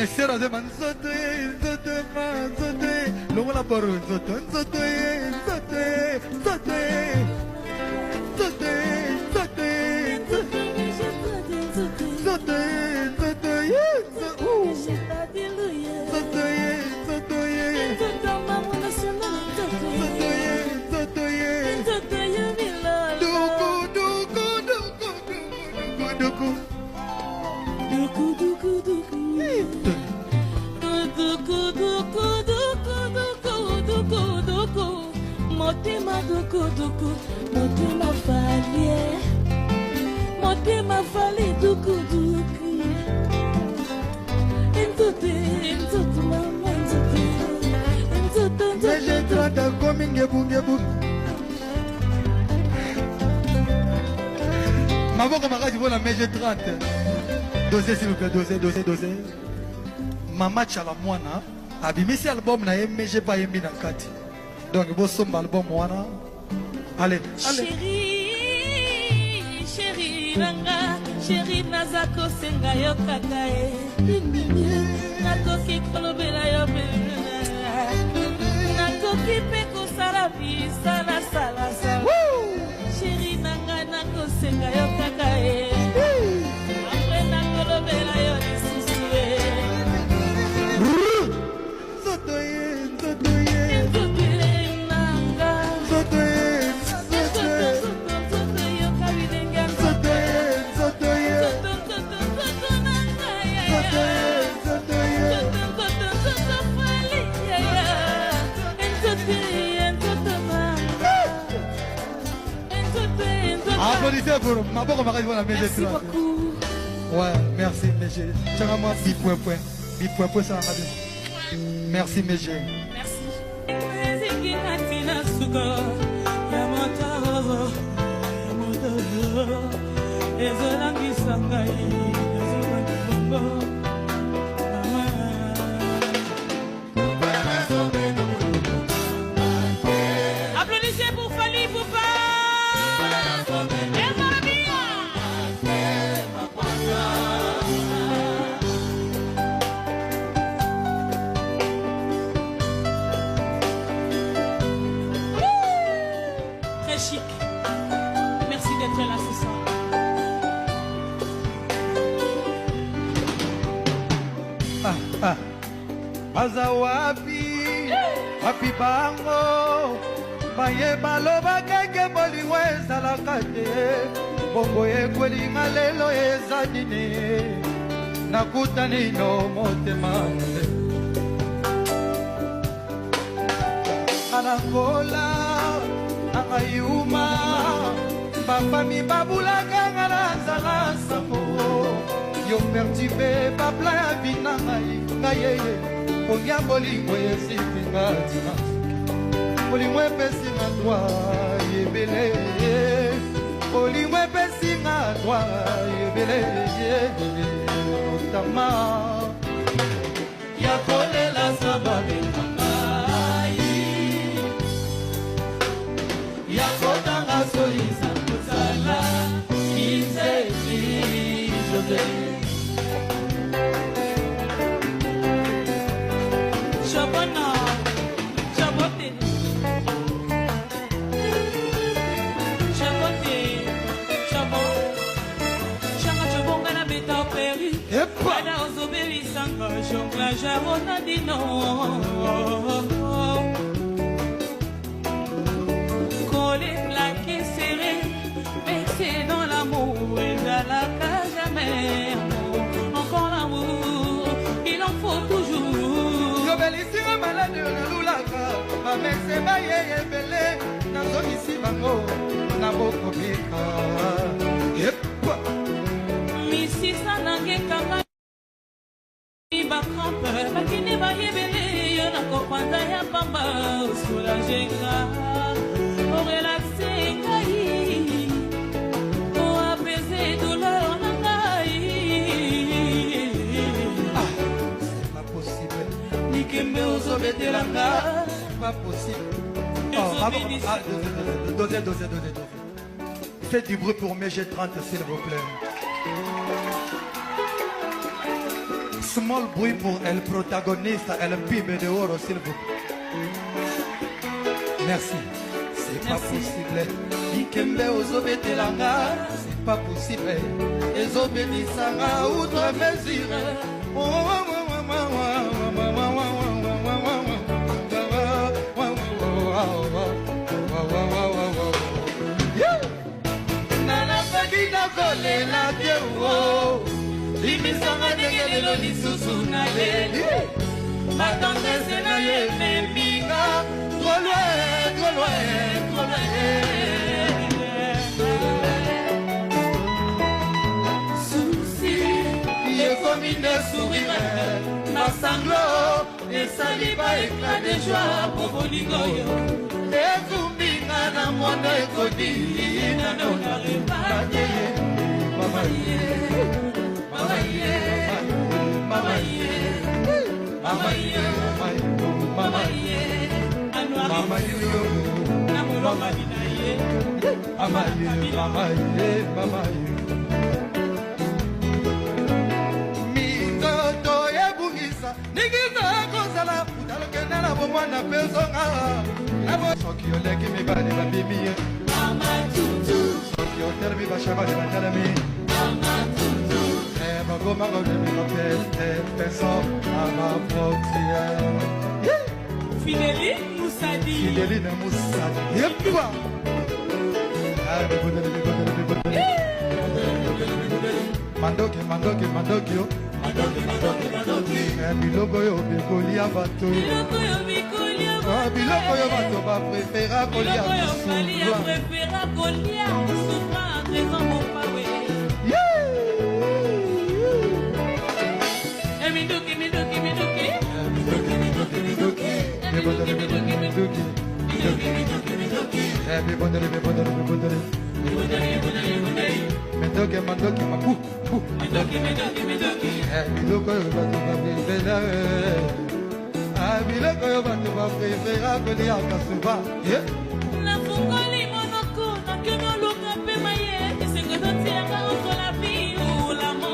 Messer a demandé zote Logo la boro zote Motema duku motema valie motema vali duku enzote mama enzote Mais j'ai trata comme ngebu Maboko makati bona mais j'ai 30 Dosez s'il vous plaît, dosez Mama Chala Mwana abimisi album na mais j'ai pas aimé dans kati. Donc vous sommes album wana. Allez. Chérie Ranga, chérie Nazako senga yo kakae. Nakoki kolobela yo bela. Nakoki peko sarabi sana sala. Chérie Nanga nako senga yo kakae. Après nakolobela yo disisue. Applaudissez pour Maboko Marais pour la maison. Merci beaucoup. Ouais, merci Mégé. Tiens à moi, bip point ça va bien. Merci Mégé. Merci. Applaudissez pour Fali Poupa. Très chic. Merci d'être là ce soir. Azawapi, wapi bango, baye baloba keke bolingo ezalaka te, bongo ekwelinga lelo ezadine, nakutani no motema te. Anakola, akayuma, bafami babulaka ngana zala safo, yo perturbé babla ya binangai, ngayeye. Olia bolingo esifinga tina bolingo epesinga twa yebele bolingo epesinga twa yebele otama ya kolela sababe ngai ya kotanga soisa kozala kinzeki jose Collé, plaqué, serré, vexé dans l'amour et dans la cage jamais. Encore l'amour, il en faut toujours. Yo belisira malade na lulaka, ma mese baye ebele, na zonisi bango, na boko bika. Yepa. Misi sanange kama bakini bayebele yo na kopanda ya pamba solajenga orelaxe ngai o apaiser douleur na ngai. C'est pas possible. Nikembe ozobetelanga Pas possible. Dosez. Faites du bruit pour mes G30 s'il vous plaît. Small bruit pour el protagonista, el pibe de oro, s'il vous plaît. Merci. C'est pas possible. Ikembe ozobetelanga, c'est pas possible. Ezobelisanga outre mesure. Nalapaki nakolela te o. Limisanga ndenge lelo lisusu na leli. Ma tendresse na ye meminga. Trop loin, trop loin, trop loin. Souci, yé comme une sourire. Ma sanglot, et saliba éclat de joie pour Boligoyo. Et Kumbinga na mono ekodi. Nano na repade. Mama ye, mama ye, mama ye, mama ye, mama ye. Mama yo, mama ye, mama ye, mama ye, mama ye. Mitoto ebungisa, nigiza kozala, utalokenda na bomwana pezonga. Nabo soki oleki mibali babimi. Mama tutu. Soki otelemi bashaba de batalemi. Mama tutu. Magoma godemi kapel, peson, ama proxier. Fideli Moussadi. Fideli na Moussadi. Yepwa. Mandoki, mandoki, mandoki yo. Mandoki, mandoki, mandoki. Biloko yo bikolia bato. Biloko yo bikolia bato. Biloko yo bato ba préféra kolia. Biloko yo balia préféra kolia. Souvent en raison mon pawe. Midoki, midoki, midoki. Midoki, midoki, midoki. Midoki, midoki, midoki. Midoki, midoki, midoki. Everybody, everybody, everybody. Midoki, mandoki, mapu. Midoki, midoki, midoki. Biloko yo bato ba préféra. Biloko yo bato ba préféra kolia kasuba. Na fungoli monoko na keno luka pe maye. Isengo zote yanga entre la vie ou la mort.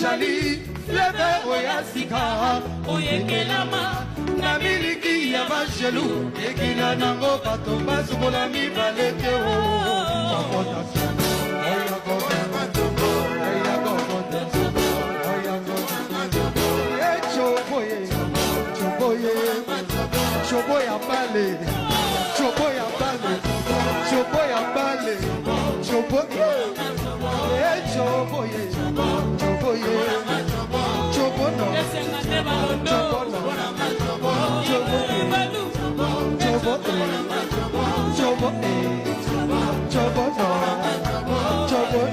Jali, leve oyasika, oyekelama, na miliki ya bajelu, ekila nango patomba subola mibalete o. Choboya bale, choboya bale, choboya bale, choboya, choboye, choboye, chobono, chobono, choboye, choboye, chobono, choboye.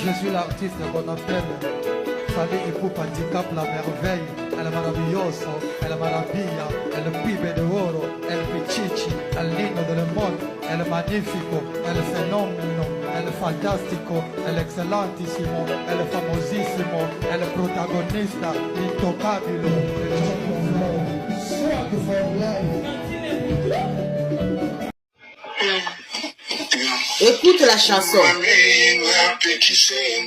Je suis l'artiste qu'on appelle Fali Ipupa Handicap, la merveille, el maravilloso, el maravilla, el pibe de oro, el pichichi, el lindo del mundo, el magnifico, el fenómeno, el fantástico, el excelentissimo, el famosissimo, el protagonista, l'intocabile. Swag for life. Écoute la chanson. Ils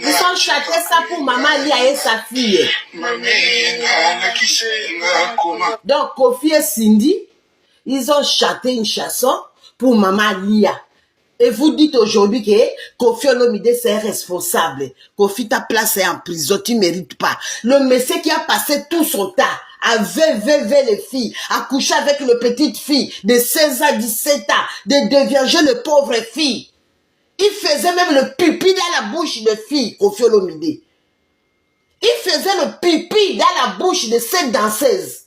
ont chanté ça pour Maman Lia et sa fille. Donc, Kofi et Cindy, ils ont chanté une chanson pour Maman Lia. Et vous dites aujourd'hui que Kofi Olomide c'est responsable. Kofi, ta place est en prison, tu ne mérites pas. Le monsieur qui a passé tout son temps à VVV les filles, à coucher avec les petites filles de 16 à 17 ans, de dévierger les pauvres filles. Il faisait même le pipi dans la bouche de filles, Kofi Olomide. Il faisait le pipi dans la bouche de cette danseuse.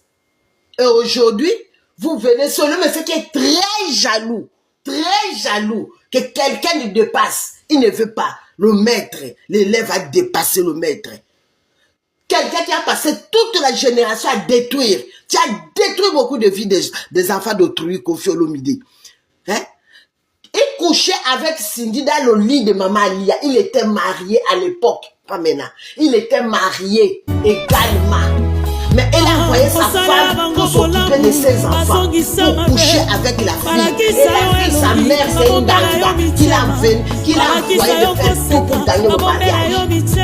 Et aujourd'hui, vous venez sur le monsieur qui est très jaloux, que quelqu'un le dépasse. Il ne veut pas. Le maître, l'élève a dépassé le maître. Quelqu'un qui a passé toute la génération à détruire. Tu as détruit beaucoup de vies des enfants d'autrui, Kofi Olomide. Hein? Il couchait avec Cindy dans le lit de Maman Lia. Il était marié à l'époque, pas maintenant. Il était marié également. Mais elle a envoyé sa femme pour s'occuper de ses enfants, pour coucher avec la fille. Et la fille, sa mère, c'est une dame qu'il a envoyé de faire tout pour gagner le mariage.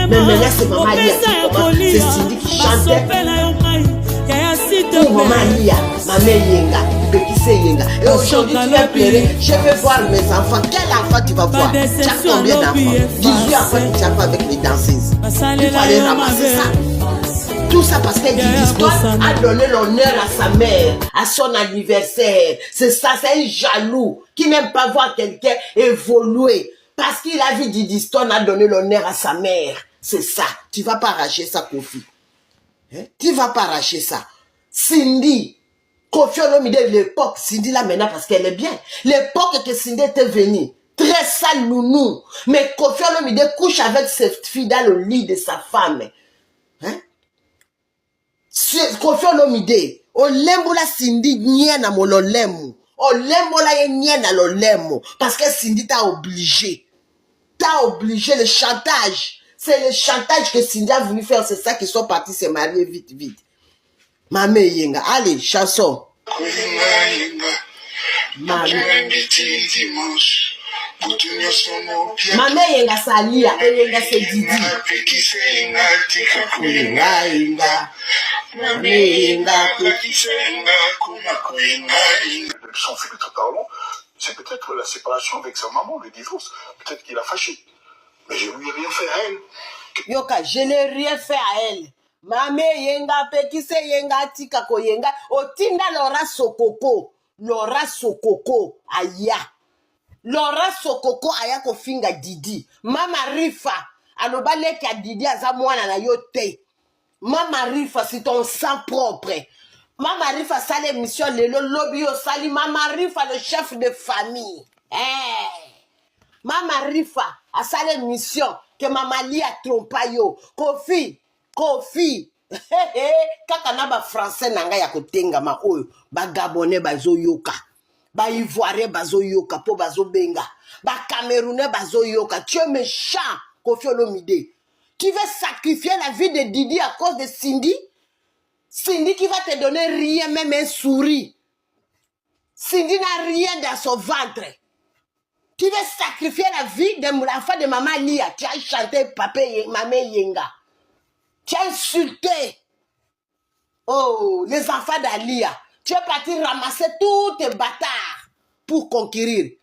Mais maintenant, c'est Maman Lia qui commence. C'est Cindy qui chantait pour Maman Lia, Maman Yenga, Bekise Yenga. Et aujourd'hui, tu vas pleurer. Je veux voir mes enfants. Quel enfant tu vas voir? Tu as combien d'enfants? 18 enfants que tu as fait avec les danseuses. Il fallait ramasser ça. Tout ça parce que Didi Stone a donné l'honneur à sa mère, à son anniversaire. C'est ça, c'est un jaloux qui n'aime pas voir quelqu'un évoluer. Parce qu'il a vu Didi Stone a donné l'honneur à sa mère. C'est ça. Tu vas pas arracher ça, Kofi. Hein? Tu vas pas arracher ça. Cindy, Kofi Olomide de l'époque, Cindy là maintenant parce qu'elle est bien. L'époque que Cindy était venue, très sale nounou. Mais Kofi Olomide couche avec cette fille dans le lit de sa femme. Hein? Kofi Olomide, olembo la Cindy nyena mololemu. Olembo la nyena lolemu. Parce que Cindy t'a obligé. T'as obligé le chantage. C'est le chantage que Cindy a voulu faire. C'est ça qu'ils sont partis se marier vite, vite. Mamé Yenga. Allez, chanson. Mamé Yenga Salia. Et Yenga c'est Didi. Son fils totalement, c'est peut-être la séparation avec sa maman, le divorce. Peut-être qu'il a fâché. Mais je lui ai rien fait à elle. Yoka, je n'ai rien fait à elle. Mamé Yenga, Pekise Yenga, Tikako Yenga, Otinda Laura Sokoko. Laura Sokoko, Aya. Laura Sokoko, Aya Kofinga Didi. Mama Rifa, Anobale Ka Didi Azamwana na yote. Mama Rifa, c'est ton sang propre. Mama Rifa, ça l'émission, le lobby au sali. Mama Rifa, le chef de famille. Hey. Mama Rifa, a ça l'émission, que Mama Lia trompayo. Kofi. Kaka na ba français nanga ya kotenga ma oyo. Ba gabonais bazo yoka. Ba ivoirien bazo yoka po bazo benga. Ba camerounais bazo yoka. Tu es méchant, Kofi Olomide. Tu veux sacrifier la vie de Didi à cause de Cindy? Cindy qui va te donner rien, même un souris. Cindy n'a rien dans son ventre. Tu veux sacrifier la vie de l'enfant de Maman Lia. Tu as chanté Papa Maman Yenga. Tu as insulté. Oh, les enfants d'Alia. Tu es parti ramasser tous tes bâtards pour conquérir.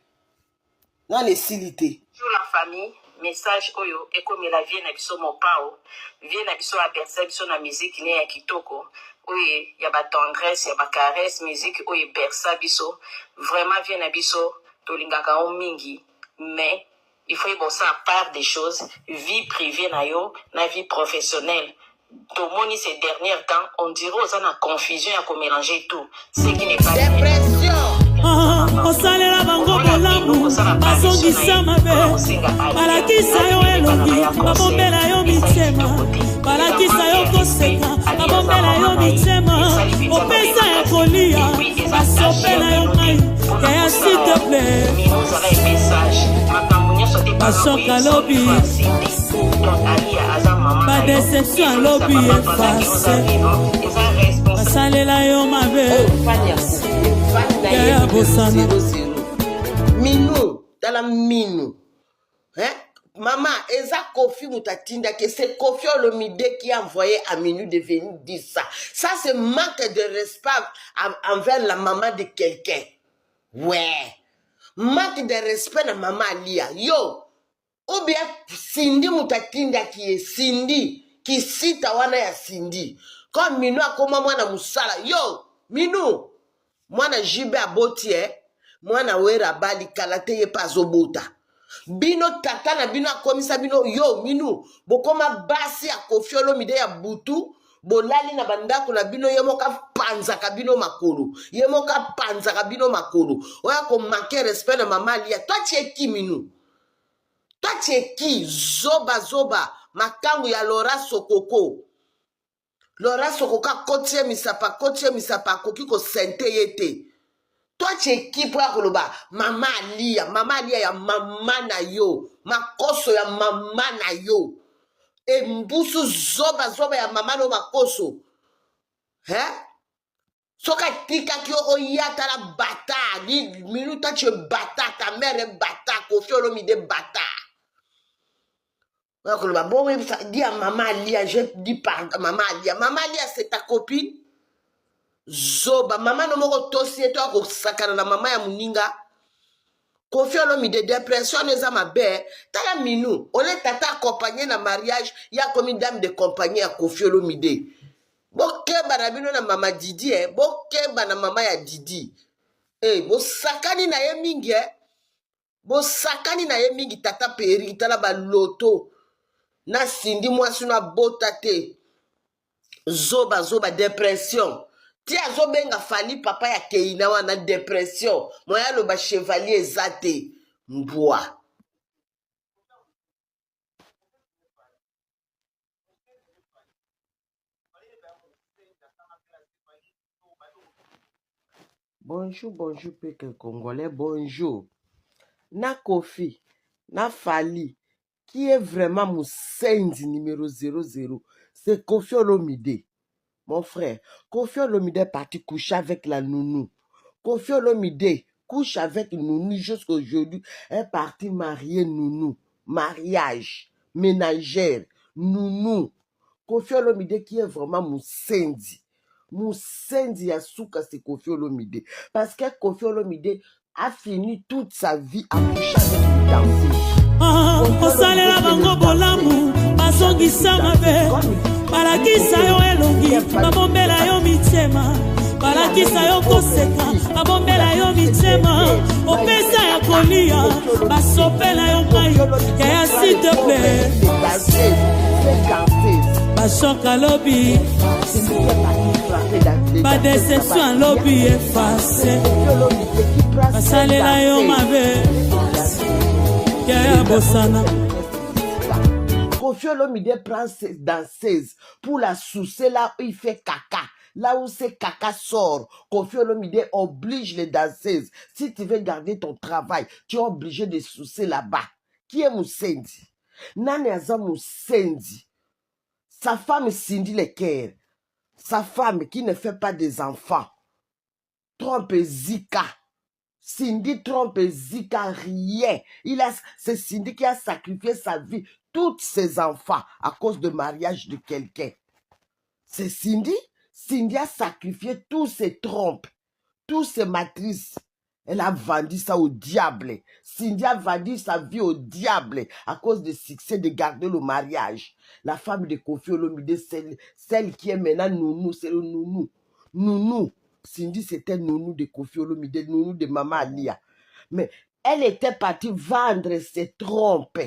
Non, les silité. Sur la famille. Message oyo ekomi la vie na biso mopao vie na biso a bersa biso na musique ne ya kitoko oye ya ba tendresse ya ba caresse musique oye bersa biso vraiment vie na biso tolingaka o mingi mais il faut y bosser à part des choses vie privée na yo na vie professionnelle. Tomoni ces derniers temps on dirait aux en confusion à mélanger tout ce qui n'est pas dépression. Osalela bango bolamu bazongisa mabe balakisa yo elongi babombela yo mitema balakisa yo koseka babombela yo mitema opesa ya kolia basopela yo mai kaya s'il te plaît basoka lobi badeception alobi efase basalela yo mabe Minou, dans osala minu. Hein? Maman, Eza Kofi Moutatinda, que c'est Kofi Olomide qui a envoyé à Minou de venir dire ça. Ça, c'est manque de respect envers la maman de quelqu'un. Ouais. Manque de respect à maman Lia. Yo. Ou bien Cindy Moutatinda qui est Cindy, qui cite wana ya Cindy. Comme Minou a comme moi na musala. Yo, Minou. Moi na jibe aboti moi na wera bali kalate ye pazobota. Bino tata na bino akomisa bino yo Minou. Bokoma basi ya Kofi Olomide ya butu. Bolali na bandako na bino yemoka panza kabino makolo. Yemoka panza kabino makolo. Oya ko manquer respect na maman Lia. Toi tu es qui Minou? Toi tu es qui? Zoba zoba. Makangu ya Laura Sokoko. Laura Sokoko kotie misapa koki ko sente yete. Toi tu es qui pour akoloba? Maman Lia ya maman na yo. Makoso ya maman na yo. E mbusu zoba zoba ya maman no makoso. Hein? Soka tika ki o yata la bata. Ni minuta tu es bata. Ta mère est bata. Kofi Olomide bata. Bon, dis à maman Lia, je dis pardon, maman Lia. Maman Lia, c'est ta copine? Zoba, maman no moko tosi toi ko sakana na maman ya muninga. Kofi Olomide dépression neza mabe. Tala Minou, on est tata accompagné na mariage, il y a comme une dame de compagnie à Kofi Olomide. Bokeba na bino na mama Didi bokeba na mama ya Didi. Bo sakani na ye mingi Bo sakani na ye mingi tata peri tala ba loto. Na Cindy mwasi na bota te. Zoba dépression. Ti azobenga fali papa ya Keina wana dépression. Moya lo ba chevalier zate. Mbwa. Bonjour, peuple congolais, bonjour. Na Kofi, na Fali, qui est vraiment mon Moussendi numéro 00, c'est Kofi Olomide. Mon frère, Kofi Olomide est parti coucher avec la nounou. Kofi Olomide couche avec nounou jusqu'à aujourd'hui. Est parti marier nounou. Mariage, ménagère, nounou. Kofi Olomide qui est vraiment Moussendi. Moussendi Yasuka, c'est Kofi Olomide. Parce que Kofi Olomide a fini toute sa vie à coucher avec une danseuse. Osalela bango bolamu bazongisa mabe balakisa yo elongi babombela yo mitema balakisa yo koseka babombela yo mitema opesa ya kolia basopela yo mai yaya s'il te plaît bashoka lobi badeception lobi efase basalela yo mabe yaya bosana. Kofi Olomide prend ses danseuses pour la soucer là où il fait caca. Là où c'est caca sort, Kofi Olomide oblige les danseuses. Si tu veux garder ton travail, tu es obligé de soucer là-bas. Qui est Moussendi? Nani aza Moussendi? Sa femme Cindy Leker. Sa femme qui ne fait pas des enfants. Trompe Zika. Cindy trompe Zika, rien. C'est Cindy qui a sacrifié sa vie, tous ses enfants, à cause de mariage de quelqu'un. C'est Cindy. Cindy a sacrifié tous ses trompes, tous ses matrices. Elle a vendu ça au diable. Cindy a vendu sa vie au diable à cause du succès de garder le mariage. La femme de Kofi Olomide, celle qui est maintenant nounou, c'est le nounou. Nounou. Cindy, c'était nounou de Kofi Olomide, nounou de Maman Lia. Mais elle était partie vendre ses trompes.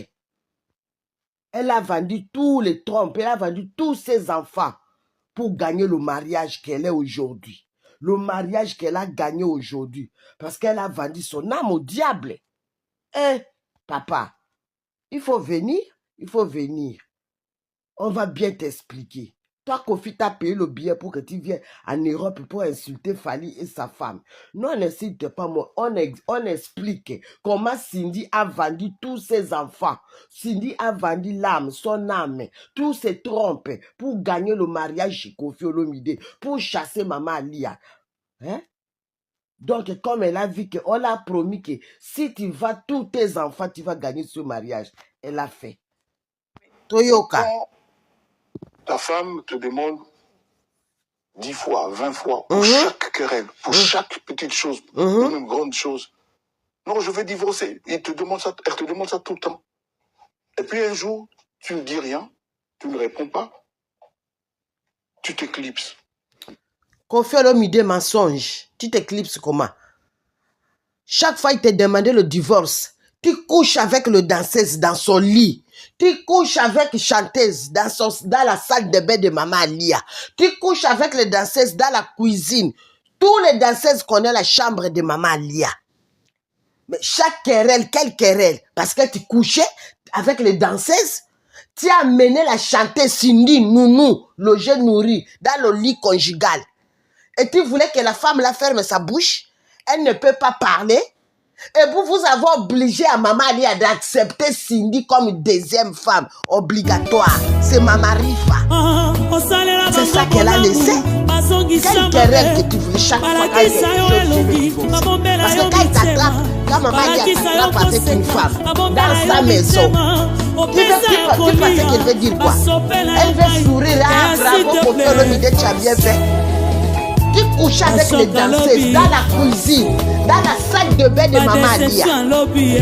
Elle a vendu tous les trompes, elle a vendu tous ses enfants pour gagner le mariage qu'elle est aujourd'hui. Le mariage qu'elle a gagné aujourd'hui. Parce qu'elle a vendu son âme au diable. Papa, il faut venir, On va bien t'expliquer. Toi, Kofi, t'as payé le billet pour que tu viennes en Europe pour insulter Fali et sa femme. Non, on n'insulte pas moi. On explique comment Cindy a vendu tous ses enfants. Cindy a vendu l'âme, son âme, tous ses trompes pour gagner le mariage chez Kofi Olomide, pour chasser Maman Lia. Hein? Donc, comme elle a vu qu'on l'a promis que si tu vas, tous tes enfants, tu vas gagner ce mariage. Elle a fait. Toyoka. Quand ta femme te demande 10 fois, 20 fois, pour chaque querelle, pour chaque petite chose, même une grande chose. Non, je vais divorcer. Elle te demande ça tout le temps. Et puis un jour, tu ne dis rien, tu ne réponds pas, tu t'éclipses. Koffi Olomide mensonge. Tu t'éclipses comment? Chaque fois, il te demandait le divorce. Tu couches avec le danseuse dans son lit. Tu couches avec chanteuse dans la salle de bain de Maman Lia. Tu couches avec les danseuses dans la cuisine. Tous les danseuses connaissent la chambre de Maman Lia. Mais chaque querelle, quelle querelle? Parce que tu couchais avec les danseuses. Tu as amené la chanteuse Cindy Nounou, logée nourrie, dans le lit conjugal. Et tu voulais que la femme la ferme sa bouche. Elle ne peut pas parler. Et vous avez obligé à Maman Lia d'accepter Cindy comme une deuxième femme obligatoire. C'est Maman Rifa. C'est ça qu'elle a laissé. Quelle querelle que tu voulais chaque fois qu'elle fait. Parce que quand il t'attrape, quand Maman Lia t'attrape avec une femme dans sa maison, tu penses qu'elle veut dire quoi? Elle veut sourire. Ah, bravo, Koffi Olomide, tu as bien fait. Tu couches avec les danseuses dans la cuisine, dans la salle de bain de Maman Lia,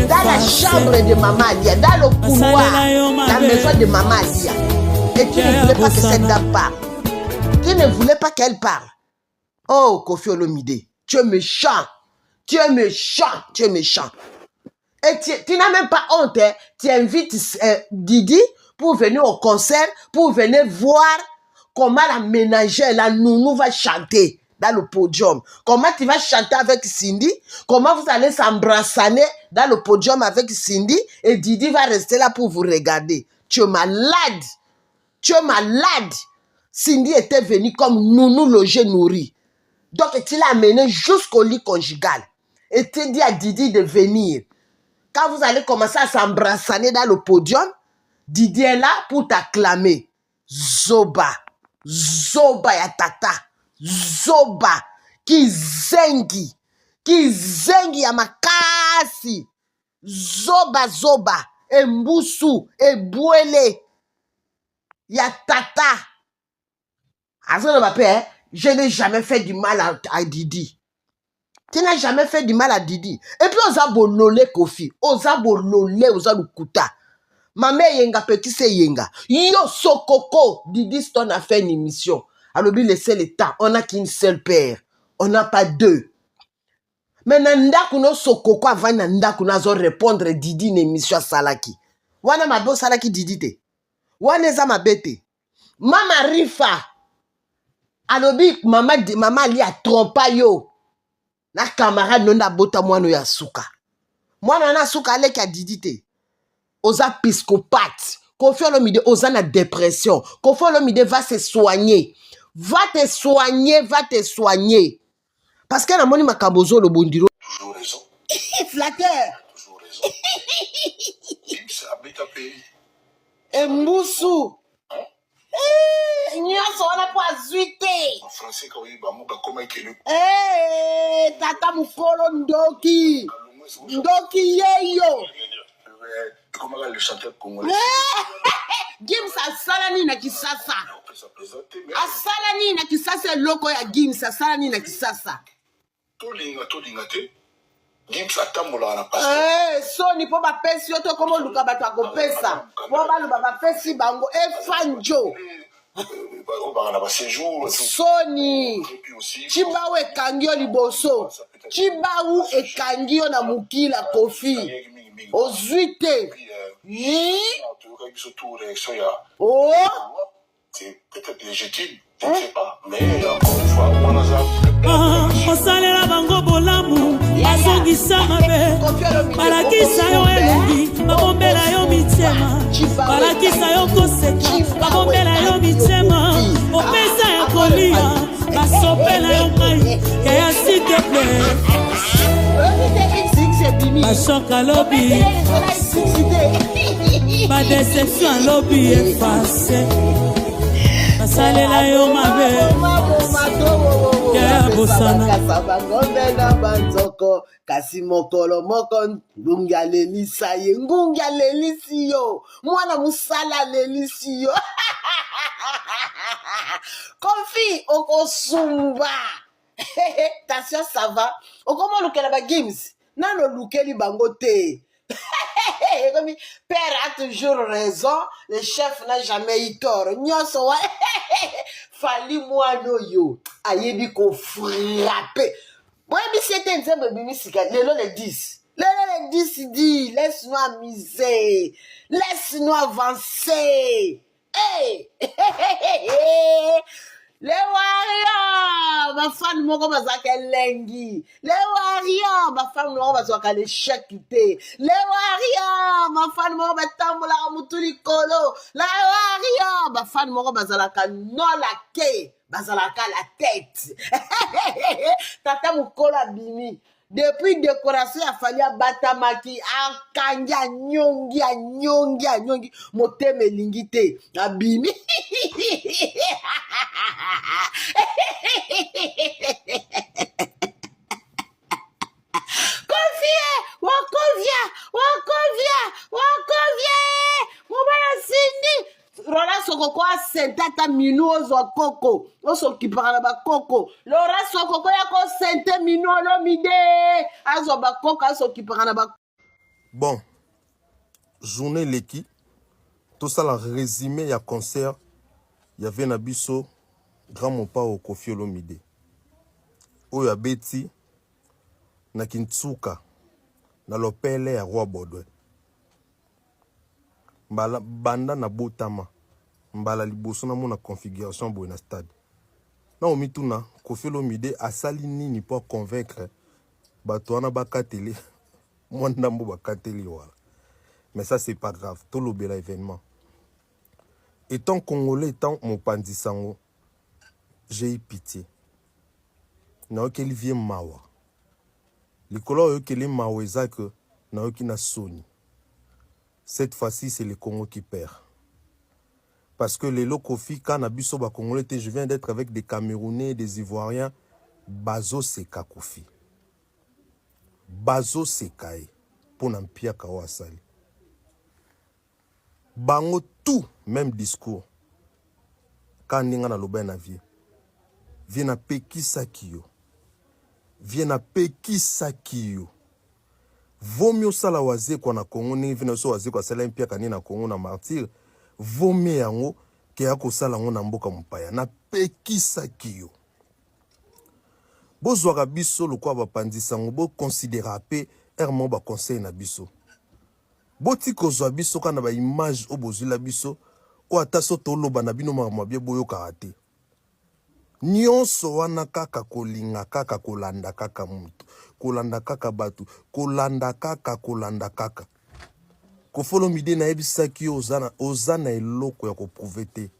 dans la chambre de Maman Lia, dans le couloir, la maison de Maman Lia. Et tu ne voulais pas que cette dame parle. Tu ne voulais pas qu'elle parle. Oh, Koffi Olomide, tu es méchant. Tu es méchant. Tu es méchant. Et tu n'as même pas honte. Hein? Tu invites Didi pour venir au concert, pour venir voir comment la ménagère, la nounou va chanter dans le podium. Comment tu vas chanter avec Cindy. Comment vous allez s'embrassaner dans le podium avec Cindy. Et Didi va rester là pour vous regarder. Tu es malade. Tu es malade. Cindy était venue comme nounou logée nourrie. Donc tu l'as amené jusqu'au lit conjugal. Et tu dis à Didi de venir. Quand vous allez commencer à s'embrassaner dans le podium, Didi est là pour t'acclamer. Zoba. Zoba ya tata. Zoba. Kizengi ya makasi. Zoba. Embusu. Ebouele. Ya tata. Je n'ai jamais fait du mal à Didi. Tu n'as jamais fait du mal à Didi. Et puis, on a bololé Koffi. On a bololé, on a lukuta. Ma mère yenga petit c'est yenga. Yo sokoko. Didi Stone a fait une émission. Alors, lui, laissez le temps. On n'a qu'une seule paire. On n'a pas deux. Mais nanda kuno sokoko avant nanda kuno zo répondre Didi une émission à Salaki. Wana mabo Salaki Didi te. Wana za mabete. Mama Rifa. Alobi mama Lia trompa yo. Na camarade nonda bota mwana ya suka. Mwana na suka aleki a Didi te. Oza psychopathe. Koffi Olomide oza na dépression. Koffi Olomide va se soigner. Va te soigner. Parce que na moni makabozo le bondiro. Toujours raison. Flatteur. Toujours raison. Gims habite à pays. Embusu. Nyonso wana po azuite. En français, quand il va comment il tata mufolo ndoki. Ndoki yeyo. Comment le chanteur congolais? Gims asalani na kisasa. Asalani na kisasa loko ya Gims asalani na kisasa. Tolinga te. Gims atambola na passe. Soni po ba pesi yo to komo luka bato akopesa. Po ba lu ba pesi bango fanjo. Soni Chibaou ekangio liboso. Chibaou ekangio na mukila Koffi. Ozuite. Oh. C'est peut-être légitime, je ne sais pas. Mais encore une fois, on a osalela bango bolamu bazongisa mabe balakisa yo elongi babombela yo mitema balakisa yo koseka babombela yo mitema opesa ya kolia basopela yo mai keya siteple bashoka lobi badeception lobi efase basalela yo mabe ya bosana ngombe na banzoko kasi mokolo moko ngungi alelisa ye ngungi alelisi yo mwana musala alelisi yo Kofi okosumba Tassia ça va okoma lukela ba games nano lukeli bango te Comme père a toujours raison, le chef n'a jamais eu tort. Nyonso wa fali mwano yo ayebi ko frapper. Moi bi c'était un zembe bimi sika lelo le 10. Lelo le 10 dit laisse-nous amuser. Laisse-nous avancer. Hey! Les warriors, ma femme moko bazaka lengi. Les warriors, ma femme moko bazaka l'échec té. Les warriors, ma femme moko batambola mutuli kolo. Les warriors, ma femme moko bazalaka non la ke, bazalaka la tête. Tata mukola bimi. Depuis décoration, il fallait batamaki, akangi, nyongi, moteme lingite, abimi. Wakovia, mobala sindi. Rola sokoko a sentata minu ozo koko, oso kipara ba koko. Lora sokoko ya ko sente minu lo mide, azo ba koko aso kipara ba. Bon, journée leki, tout ça la résumé ya concert, il y avait Nabiso, grand mon pa au Koffi Olomide. Oyo abeti na Kintsuka na lopele ya Roi Baudouin. Mbala banda na botama mbala liboso na mona configuration boy na stade. Na omituna Koffi Olomide asali nini pour convaincre bato wana bakateli mwanda mbo bakateli wala. Mais ça c'est pas grave, tout l'obéla événement. Étant congolais, étant mon pandisango, j'ai eu pitié. Na okeli vie mawa. Likolo okeli mawa ezaka na okina soni. Cette fois-ci, c'est le Congo qui perd. Parce que les Lokofi, quand Nabiso ba Congolais, je viens d'être avec des Camerounais, des Ivoiriens, Bazo Seka Kofi. Bazo Sekae, pour n'empia Kawasali. Bango tout, même discours. Quand Ninga na loba na vie, viens à Peki Sakio. Viens à Peki Sakio. Vaut mieux ça la waze kwa na Congo ni vina so waze kwa sala mpia kani na Congo na martyr. Vaut mieux yango ke yako sala ngo na mboka mpaya na pekisa kiyo. Bozwaka biso lokwa bapandisa ngo bo considérer pe ermo ba conseil na biso. Boti kozwa biso kana ba image obozula biso o ataso toloba na bino mama bie boyo karate. Nyonso wana kaka kolinga kaka kolanda kaka mutu kolanda kaka batu kolanda kaka Koffi Olomide na ebisaki ozana eloko ya koprouver te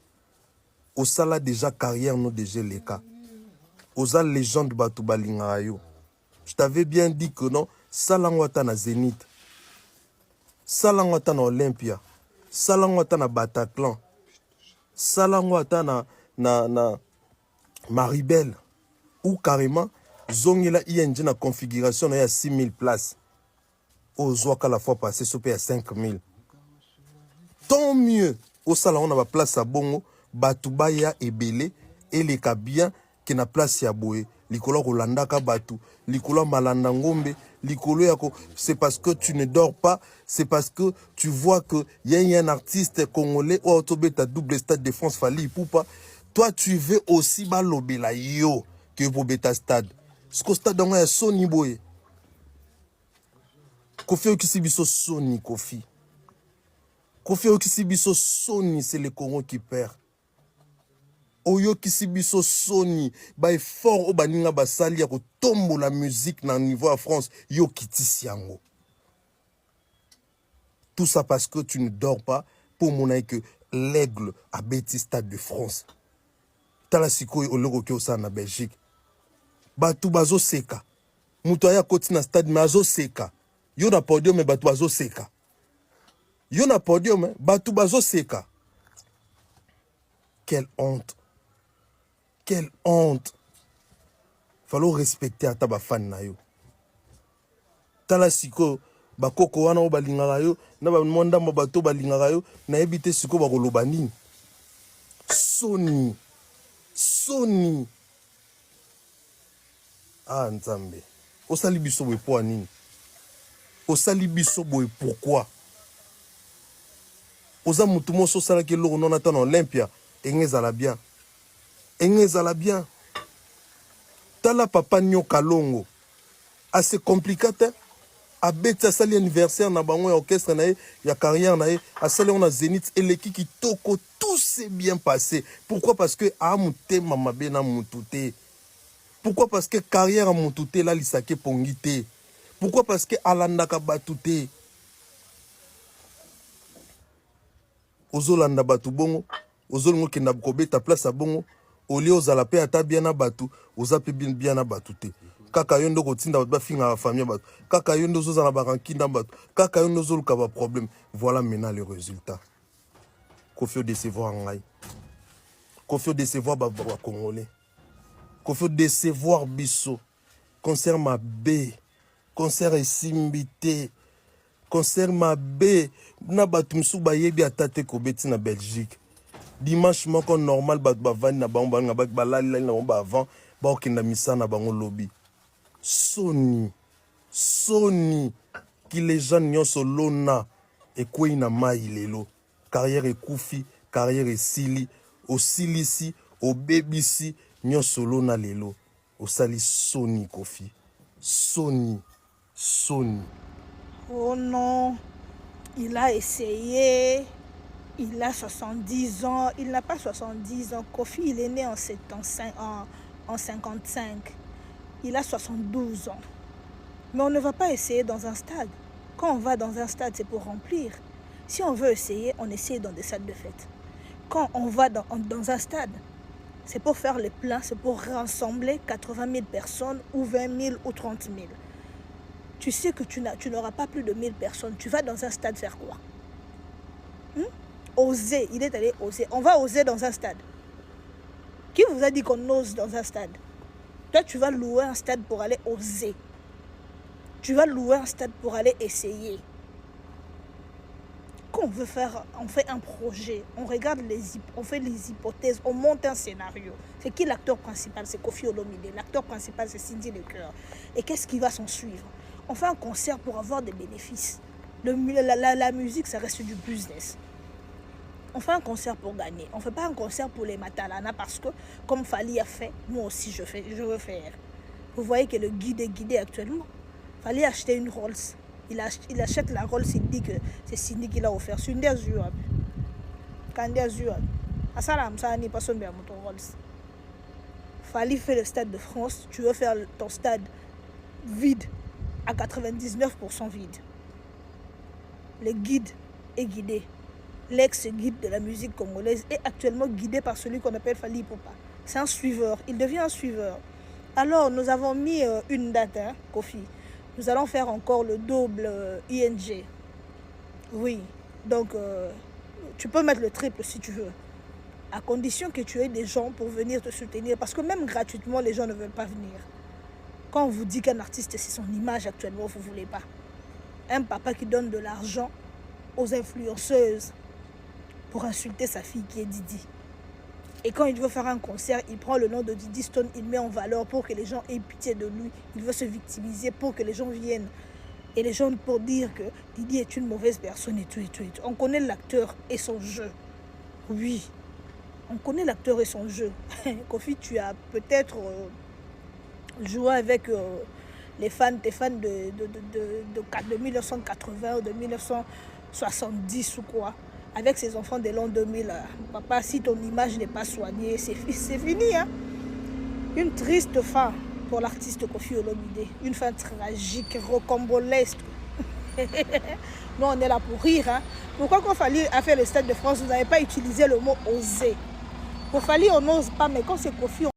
osala déjà carrière no déjà les cas oza légende batu balinga yo. Je t'avais bien dit que non salangwata na Zénith salangwata na Olympia salangwata na Bataclan salangwata na Maribel ou carrément zongela ING na configuration na 6000 places aux Ouaka la fois passée sopé à 5000. Tant mieux au salon on a place à bongo batubaya ebele et les bien qui na place ya boé likolo rolanda ka batu likolo malanda ngombe likolo yako. C'est parce que tu ne dors pas, c'est parce que tu vois que y a un artiste congolais ou autobeta double stade de France Fali Poupa. Toi, tu veux aussi balobela yo que pour beta stade. Ce que stade dans un Sony boy. Koffi Okisibiso Sony Koffi. Koffi Okisibiso Sony, c'est le Congo qui perd. Oyo Kisibiso Sony, ba effort o baninga basali ya ko tombo la musique na niveau à France, yo kitisiango. Tout ça parce que tu ne dors pas pour montrer que l'aigle a bêti stade de France. Tala sikoy oloko ke osa na Belgique. Batu bazo seka. Muto aya koti na stade mais azo seka. Yo na podium mais batu bazo seka. Yo na podium mais batu bazo seka. Quelle honte Quelle honte. Fallo respecter ata ba fan na yo. Tala siko bakoko wana o balingaka yo na ba monda mo bato balingaka yo na ebite siko ba koloba nini. Soni. Ah Nzambe. Osali biso boye po nini? Osali biso boye pourquoi? Oza mutu moso sala ke loko non ata na Olympia engezala bien. Engezala bien. Tala papa Nyo Kalongo. Assez compliqué. Abeti asali anniversaire na bango ya orchestre na ye ya carrière na ye asali on a Zénith et l'équipe qui toko tout s'est bien passé. Pourquoi? Parce que a muté mama bena mutute. Pourquoi? Parce que carrière a mutute la lisake pongite. Pourquoi? Parce que alandaka batute. Ozolanda batu bongo, ozolongo kenda kobeta place a bongo, oli ozala pe ata bien na batu, ozape bien na batute. Kaka yondo kotinda ba finga famille batu. Kaka yondo zozala barankinda batu. Kaka yondo zoluka ba problème. Voilà maintenant le résultat. Kofio décevoir ngai. Kofio décevoir ba congolais. Kofio décevoir biso. Concert ma B. Concert esimbité. Concert ma B. Na batu msu ba yebi atate kobeti na Belgique. Dimanche moko normal batu ba vani na bango ba balali na ba avant ba okenda misa na bango lobby. Soni qui les gens nyonso lona ekwei na mai lelo carrière ekufi carrière esili osilisi obebisi nyonso lona lelo osali soni Kofi soni. Oh non, il a essayé, il a 70 ans, il n'a pas 70 ans. Kofi, il est né en 55. Il a 72 ans. Mais on ne va pas essayer dans un stade. Quand on va dans un stade, c'est pour remplir. Si on veut essayer, on essaie dans des salles de fête. Quand on va dans un stade, c'est pour faire les pleins, c'est pour rassembler 80 000 personnes ou 20 000 ou 30 000. Tu sais que tu n'auras pas plus de 1000 personnes. Tu vas dans un stade faire quoi? Oser. Il est allé oser. On va oser dans un stade. Qui vous a dit qu'on ose dans un stade? Toi, tu vas louer un stade pour aller oser. Tu vas louer un stade pour aller essayer. Quand on veut faire, on fait un projet, on regarde on fait les hypothèses, on monte un scénario. C'est qui l'acteur principal? C'est Koffi Olomide. L'acteur principal, c'est Cindy Lecœur. Et qu'est-ce qui va s'en suivre? On fait un concert pour avoir des bénéfices. La musique, ça reste du business. On fait un concert pour gagner. On ne fait pas un concert pour les matalana parce que, comme Fali a fait, moi aussi je veux faire. Vous voyez que le guide est guidé actuellement. Fali a acheté une Rolls. Il achète la Rolls, il dit que c'est Cindy qui l'a offert. C'est une des yeux. Quand des yeux. Asalam, ça n'est pas son bien, mon Rolls. Fali fait le Stade de France. Tu veux faire ton stade vide, à 99% vide. Le guide est guidé. L'ex-guide de la musique congolaise est actuellement guidé par celui qu'on appelle Fali Ipupa. C'est un suiveur, il devient un suiveur. Alors, nous avons mis une date, Kofi. Nous allons faire encore le double ING. Oui, donc tu peux mettre le triple si tu veux. À condition que tu aies des gens pour venir te soutenir. Parce que même gratuitement, les gens ne veulent pas venir. Quand on vous dit qu'un artiste, c'est son image actuellement, vous ne voulez pas. Un papa qui donne de l'argent aux influenceuses pour insulter sa fille qui est Didi. Et quand il veut faire un concert, il prend le nom de Didi Stone, il met en valeur pour que les gens aient pitié de lui. Il veut se victimiser pour que les gens viennent. Et les gens pour dire que Didi est une mauvaise personne et tout. On connaît l'acteur et son jeu. Oui, on connaît l'acteur et son jeu. Kofi, tu as peut-être joué avec tes fans de 1980 ou de 1970 ou quoi. Avec ces enfants de l'an 2000, papa, si ton image n'est pas soignée, c'est fini. Hein? Une triste fin pour l'artiste Koffi Olomide. Une fin tragique, rocambolesque. Nous, on est là pour rire. Hein? Pourquoi quand Fali a fait le Stade de France, vous n'avez pas utilisé le mot « oser » Pour Fali, on n'ose pas, mais quand c'est Koffi,